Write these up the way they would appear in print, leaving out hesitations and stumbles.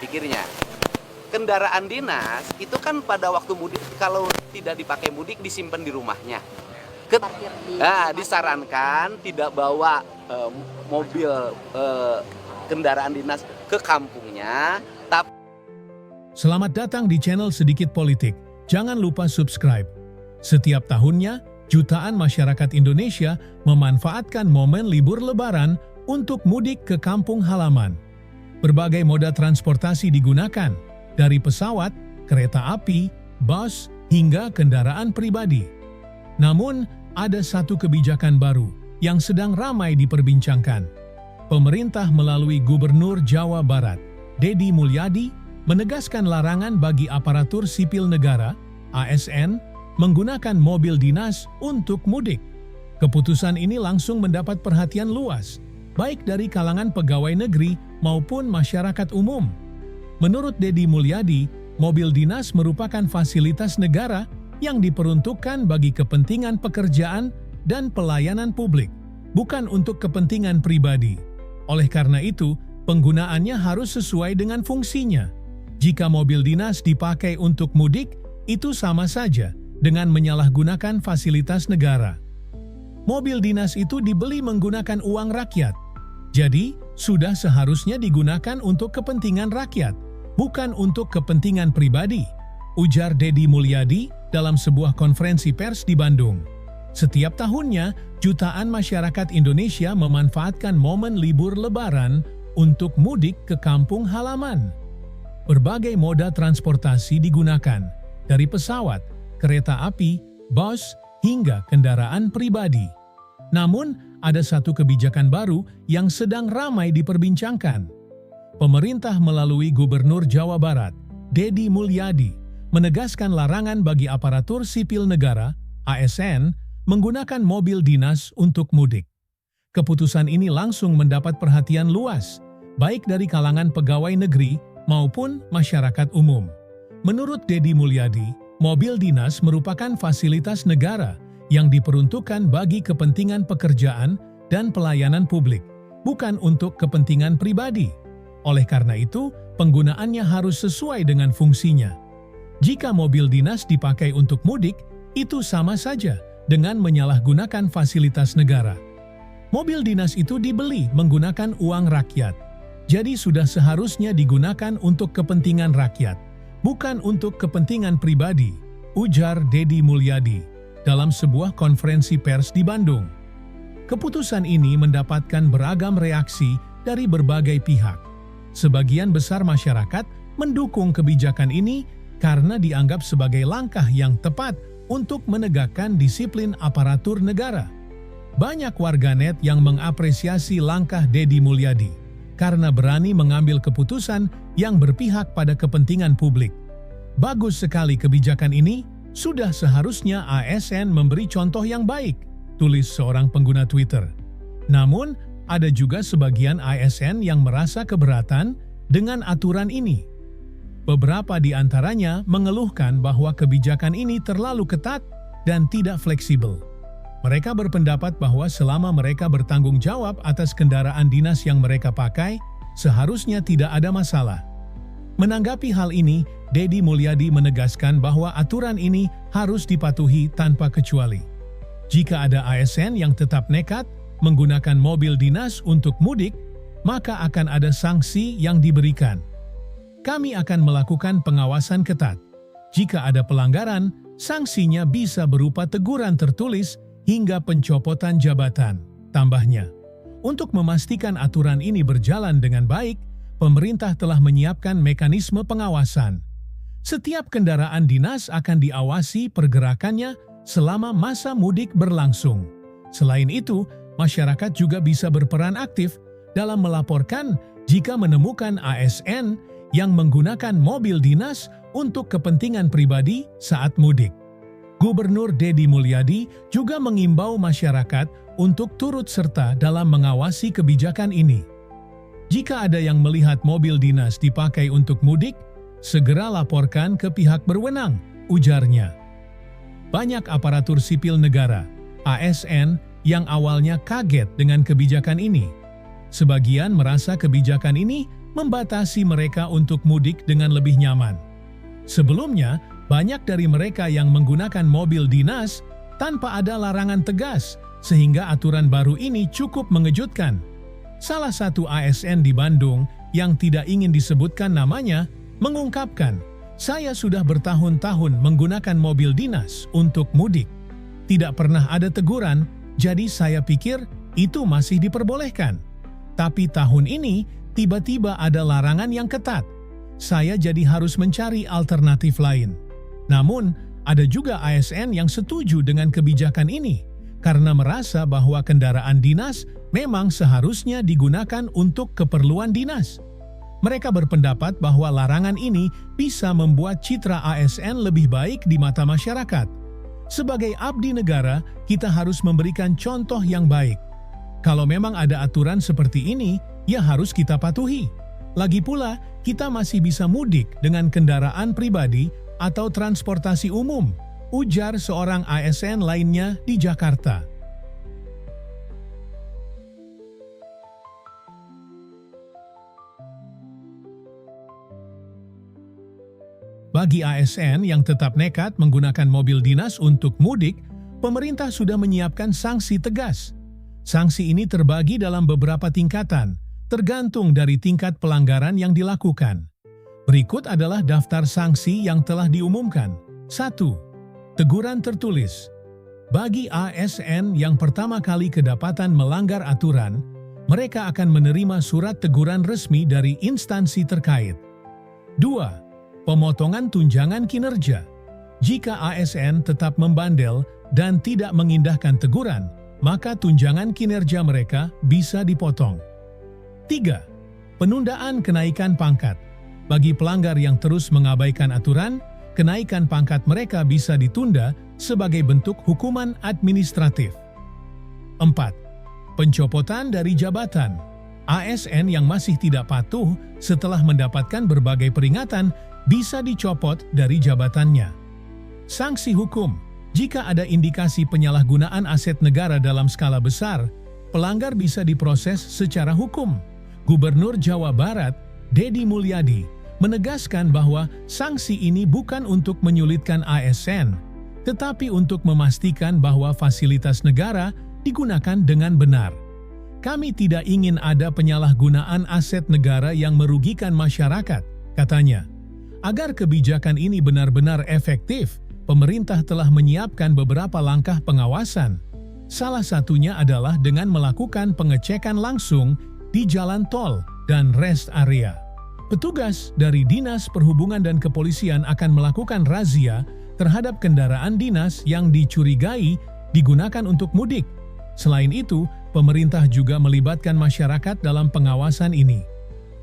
Pikirnya, kendaraan dinas itu kan pada waktu mudik kalau tidak dipakai mudik disimpan di rumahnya. Parkir di Disarankan tidak bawa mobil kendaraan dinas ke kampungnya. Selamat datang di channel Sedikit Politik. Jangan lupa subscribe. Setiap tahunnya, jutaan masyarakat Indonesia memanfaatkan momen libur Lebaran untuk mudik ke kampung halaman. Berbagai moda transportasi digunakan, dari pesawat, kereta api, bus, hingga kendaraan pribadi. Namun, ada satu kebijakan baru yang sedang ramai diperbincangkan. Pemerintah melalui Gubernur Jawa Barat, Deddy Mulyadi, menegaskan larangan bagi aparatur sipil negara, ASN, menggunakan mobil dinas untuk mudik. Keputusan ini langsung mendapat perhatian luas, baik dari kalangan pegawai negeri maupun masyarakat umum. Menurut Deddy Mulyadi, mobil dinas merupakan fasilitas negara yang diperuntukkan bagi kepentingan pekerjaan dan pelayanan publik, bukan untuk kepentingan pribadi. Oleh karena itu, penggunaannya harus sesuai dengan fungsinya. Jika mobil dinas dipakai untuk mudik, itu sama saja dengan menyalahgunakan fasilitas negara. Mobil dinas itu dibeli menggunakan uang rakyat. Jadi, sudah seharusnya digunakan untuk kepentingan rakyat, bukan untuk kepentingan pribadi, ujar Deddy Mulyadi dalam sebuah konferensi pers di Bandung. Setiap tahunnya, jutaan masyarakat Indonesia memanfaatkan momen libur Lebaran untuk mudik ke kampung halaman. Berbagai moda transportasi digunakan, dari pesawat, kereta api, bus, hingga kendaraan pribadi. Namun, ada satu kebijakan baru yang sedang ramai diperbincangkan. Pemerintah melalui Gubernur Jawa Barat, Deddy Mulyadi, menegaskan larangan bagi aparatur sipil negara, ASN, menggunakan mobil dinas untuk mudik. Keputusan ini langsung mendapat perhatian luas, baik dari kalangan pegawai negeri maupun masyarakat umum. Menurut Deddy Mulyadi, mobil dinas merupakan fasilitas negara yang diperuntukkan bagi kepentingan pekerjaan dan pelayanan publik, bukan untuk kepentingan pribadi. Oleh karena itu, penggunaannya harus sesuai dengan fungsinya. Jika mobil dinas dipakai untuk mudik, itu sama saja dengan menyalahgunakan fasilitas negara. Mobil dinas itu dibeli menggunakan uang rakyat, jadi sudah seharusnya digunakan untuk kepentingan rakyat, bukan untuk kepentingan pribadi, ujar Deddy Mulyadi dalam sebuah konferensi pers di Bandung. Keputusan ini mendapatkan beragam reaksi dari berbagai pihak. Sebagian besar masyarakat mendukung kebijakan ini karena dianggap sebagai langkah yang tepat untuk menegakkan disiplin aparatur negara. Banyak warganet yang mengapresiasi langkah Deddy Mulyadi karena berani mengambil keputusan yang berpihak pada kepentingan publik. Bagus sekali kebijakan ini, sudah seharusnya ASN memberi contoh yang baik, tulis seorang pengguna Twitter. Namun, ada juga sebagian ASN yang merasa keberatan dengan aturan ini. Beberapa di antaranya mengeluhkan bahwa kebijakan ini terlalu ketat dan tidak fleksibel. Mereka berpendapat bahwa selama mereka bertanggung jawab atas kendaraan dinas yang mereka pakai, seharusnya tidak ada masalah. Menanggapi hal ini, Deddy Mulyadi menegaskan bahwa aturan ini harus dipatuhi tanpa kecuali. Jika ada ASN yang tetap nekat menggunakan mobil dinas untuk mudik, maka akan ada sanksi yang diberikan. Kami akan melakukan pengawasan ketat. Jika ada pelanggaran, sanksinya bisa berupa teguran tertulis hingga pencopotan jabatan, tambahnya. Untuk memastikan aturan ini berjalan dengan baik, pemerintah telah menyiapkan mekanisme pengawasan. Setiap kendaraan dinas akan diawasi pergerakannya selama masa mudik berlangsung. Selain itu, masyarakat juga bisa berperan aktif dalam melaporkan jika menemukan ASN yang menggunakan mobil dinas untuk kepentingan pribadi saat mudik. Gubernur Deddy Mulyadi juga mengimbau masyarakat untuk turut serta dalam mengawasi kebijakan ini. Jika ada yang melihat mobil dinas dipakai untuk mudik, segera laporkan ke pihak berwenang, ujarnya. Banyak aparatur sipil negara, ASN, yang awalnya kaget dengan kebijakan ini. Sebagian merasa kebijakan ini membatasi mereka untuk mudik dengan lebih nyaman. Sebelumnya, banyak dari mereka yang menggunakan mobil dinas tanpa ada larangan tegas, sehingga aturan baru ini cukup mengejutkan. Salah satu ASN di Bandung yang tidak ingin disebutkan namanya mengungkapkan, "Saya sudah bertahun-tahun menggunakan mobil dinas untuk mudik. Tidak pernah ada teguran, jadi saya pikir itu masih diperbolehkan. Tapi tahun ini tiba-tiba ada larangan yang ketat. Saya jadi harus mencari alternatif lain." Namun, ada juga ASN yang setuju dengan kebijakan ini karena merasa bahwa kendaraan dinas memang seharusnya digunakan untuk keperluan dinas. Mereka berpendapat bahwa larangan ini bisa membuat citra ASN lebih baik di mata masyarakat. Sebagai abdi negara, kita harus memberikan contoh yang baik. Kalau memang ada aturan seperti ini, ya harus kita patuhi. Lagi pula, kita masih bisa mudik dengan kendaraan pribadi atau transportasi umum, ujar seorang ASN lainnya di Jakarta. Bagi ASN yang tetap nekat menggunakan mobil dinas untuk mudik, pemerintah sudah menyiapkan sanksi tegas. Sanksi ini terbagi dalam beberapa tingkatan, tergantung dari tingkat pelanggaran yang dilakukan. Berikut adalah daftar sanksi yang telah diumumkan. 1. Teguran tertulis. Bagi ASN yang pertama kali kedapatan melanggar aturan, mereka akan menerima surat teguran resmi dari instansi terkait. 2. Pemotongan tunjangan kinerja. Jika ASN tetap membandel dan tidak mengindahkan teguran, maka tunjangan kinerja mereka bisa dipotong. 3. Penundaan kenaikan pangkat. Bagi pelanggar yang terus mengabaikan aturan, kenaikan pangkat mereka bisa ditunda sebagai bentuk hukuman administratif. 4. Pencopotan dari jabatan. ASN yang masih tidak patuh setelah mendapatkan berbagai peringatan bisa dicopot dari jabatannya. Sanksi hukum. Jika ada indikasi penyalahgunaan aset negara dalam skala besar, pelanggar bisa diproses secara hukum. Gubernur Jawa Barat, Deddy Mulyadi, menegaskan bahwa sanksi ini bukan untuk menyulitkan ASN, tetapi untuk memastikan bahwa fasilitas negara digunakan dengan benar. Kami tidak ingin ada penyalahgunaan aset negara yang merugikan masyarakat, katanya. Agar kebijakan ini benar-benar efektif, pemerintah telah menyiapkan beberapa langkah pengawasan. Salah satunya adalah dengan melakukan pengecekan langsung di jalan tol dan rest area. Petugas dari Dinas Perhubungan dan Kepolisian akan melakukan razia terhadap kendaraan dinas yang dicurigai digunakan untuk mudik. Selain itu, pemerintah juga melibatkan masyarakat dalam pengawasan ini.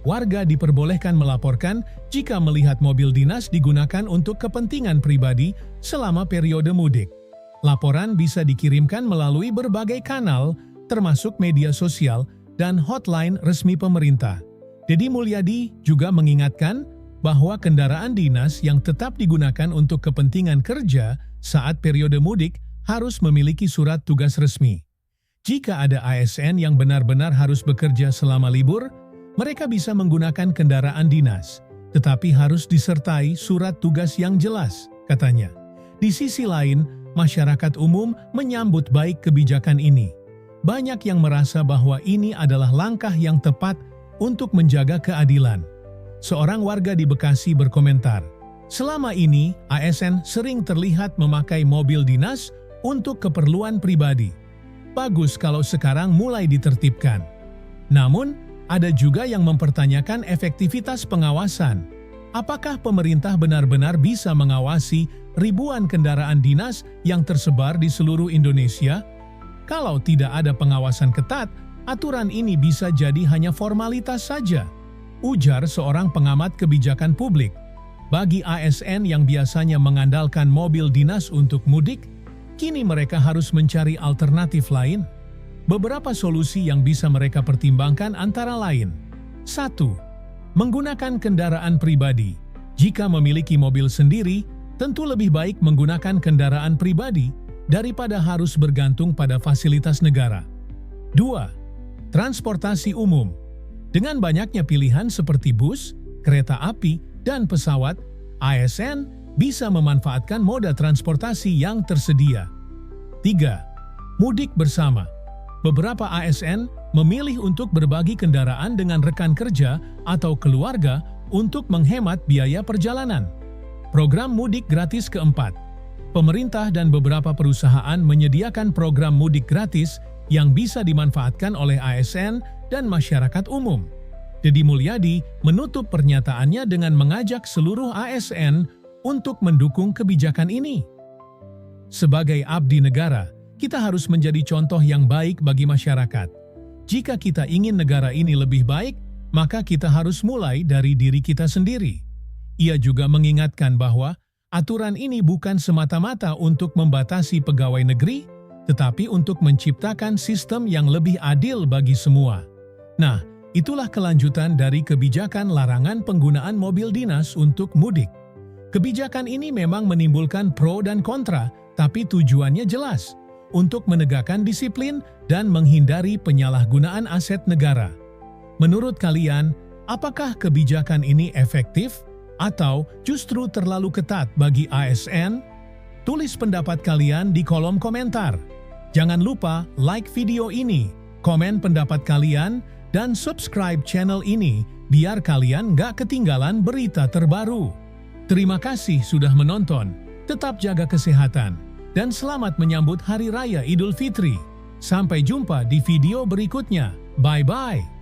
Warga diperbolehkan melaporkan jika melihat mobil dinas digunakan untuk kepentingan pribadi selama periode mudik. Laporan bisa dikirimkan melalui berbagai kanal, termasuk media sosial dan hotline resmi pemerintah. Deddy Mulyadi juga mengingatkan bahwa kendaraan dinas yang tetap digunakan untuk kepentingan kerja saat periode mudik harus memiliki surat tugas resmi. Jika ada ASN yang benar-benar harus bekerja selama libur, mereka bisa menggunakan kendaraan dinas, tetapi harus disertai surat tugas yang jelas, katanya. Di sisi lain, masyarakat umum menyambut baik kebijakan ini. Banyak yang merasa bahwa ini adalah langkah yang tepat untuk menjaga keadilan. Seorang warga di Bekasi berkomentar, "Selama ini, ASN sering terlihat memakai mobil dinas untuk keperluan pribadi. Bagus kalau sekarang mulai ditertibkan. Namun, ada juga yang mempertanyakan efektivitas pengawasan. Apakah pemerintah benar-benar bisa mengawasi ribuan kendaraan dinas yang tersebar di seluruh Indonesia? Kalau tidak ada pengawasan ketat, aturan ini bisa jadi hanya formalitas saja," ujar seorang pengamat kebijakan publik. Bagi ASN yang biasanya mengandalkan mobil dinas untuk mudik, kini mereka harus mencari alternatif lain. Beberapa solusi yang bisa mereka pertimbangkan antara lain. 1. Menggunakan kendaraan pribadi. Jika memiliki mobil sendiri, tentu lebih baik menggunakan kendaraan pribadi daripada harus bergantung pada fasilitas negara. 2. Transportasi umum. Dengan banyaknya pilihan seperti bus, kereta api, dan pesawat, ASN bisa memanfaatkan moda transportasi yang tersedia. 3. Mudik bersama. Beberapa ASN memilih untuk berbagi kendaraan dengan rekan kerja atau keluarga untuk menghemat biaya perjalanan. Program mudik gratis keempat. Pemerintah dan beberapa perusahaan menyediakan program mudik gratis yang bisa dimanfaatkan oleh ASN dan masyarakat umum. Deddy Mulyadi menutup pernyataannya dengan mengajak seluruh ASN untuk mendukung kebijakan ini. Sebagai abdi negara, kita harus menjadi contoh yang baik bagi masyarakat. Jika kita ingin negara ini lebih baik, maka kita harus mulai dari diri kita sendiri. Ia juga mengingatkan bahwa aturan ini bukan semata-mata untuk membatasi pegawai negeri, tetapi untuk menciptakan sistem yang lebih adil bagi semua. Nah, itulah kelanjutan dari kebijakan larangan penggunaan mobil dinas untuk mudik. Kebijakan ini memang menimbulkan pro dan kontra, tapi tujuannya jelas, untuk menegakkan disiplin dan menghindari penyalahgunaan aset negara. Menurut kalian, apakah kebijakan ini efektif atau justru terlalu ketat bagi ASN? Tulis pendapat kalian di kolom komentar. Jangan lupa like video ini, komen pendapat kalian, dan subscribe channel ini biar kalian nggak ketinggalan berita terbaru. Terima kasih sudah menonton, tetap jaga kesehatan, dan selamat menyambut Hari Raya Idul Fitri. Sampai jumpa di video berikutnya. Bye-bye.